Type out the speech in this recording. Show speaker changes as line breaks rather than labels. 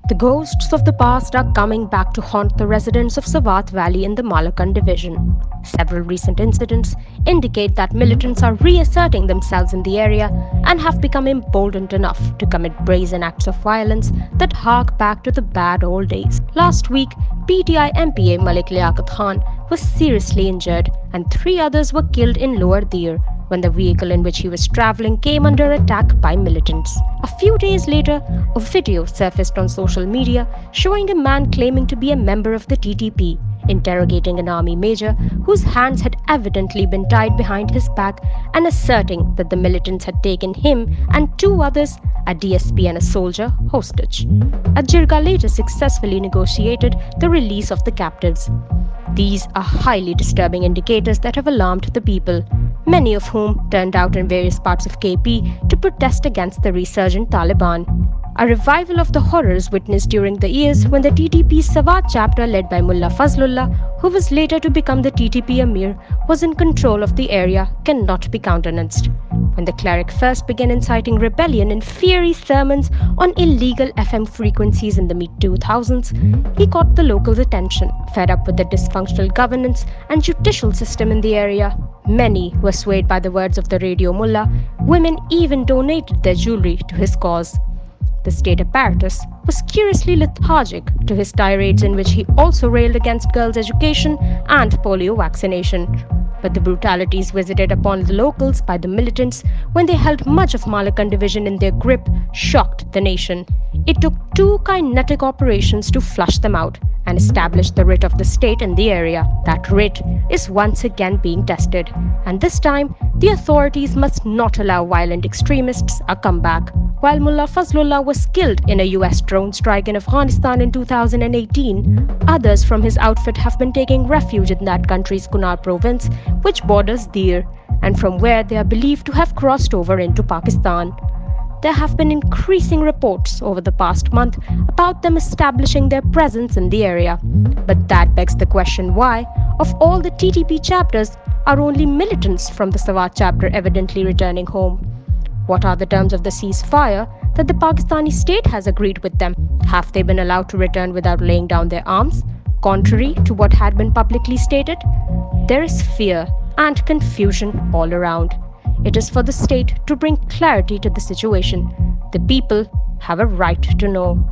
The ghosts of the past are coming back to haunt the residents of Swat Valley in the Malakand division. Several recent incidents indicate that militants are reasserting themselves in the area and have become emboldened enough to commit brazen acts of violence that hark back to the bad old days. Last week, PTI MPA Malik Liaquat Khan was seriously injured and 3 others were killed in Lower Dir when the vehicle in which he was traveling came under attack by militants. A few days later, a video surfaced on social media showing a man claiming to be a member of the TTP interrogating an army major whose hands had evidently been tied behind his back and asserting that the militants had taken him and 2 others, a DSP and a soldier, hostage. A jirga later successfully negotiated the release of the captives. These are highly disturbing indicators that have alarmed the people, many of whom turned out in various parts of KP to protest against the resurgent Taliban. A revival of the horrors witnessed during the years when the TTP's Swat chapter led by Mullah Fazlullah, who was later to become the TTP Amir, was in control of the area cannot be countenanced. When the cleric first began inciting rebellion in fiery sermons on illegal FM frequencies in the mid-2000s, he caught the locals' attention. Fed up with the dysfunctional governance and judicial system in the area, many were swayed by the words of the radio mullah. Women even donated their jewelry to his cause. The state apparatus was curiously lethargic to his tirades in which he also railed against girls' education and polio vaccination. But the brutalities visited upon the locals by the militants when they held much of Malakand division in their grip shocked the nation. It took 2 kinetic operations to flush them out and establish the writ of the state in the area. That writ is once again being tested, and this time the authorities must not allow violent extremists a comeback. While Mullah Fazlullah was killed in a US drone strike in Afghanistan in 2018, others from his outfit have been taking refuge in that country's Kunar province, which borders Dir, and from where they are believed to have crossed over into Pakistan. There have been increasing reports over the past month about them establishing their presence in the area. But that begs the question why, of all the TTP chapters, are only militants from the Swat chapter evidently returning home? What are the terms of the ceasefire that the Pakistani state has agreed with them? Have they been allowed to return without laying down their arms, contrary to what had been publicly stated? There is fear and confusion all around. It is for the state to bring clarity to the situation. The people have a right to know.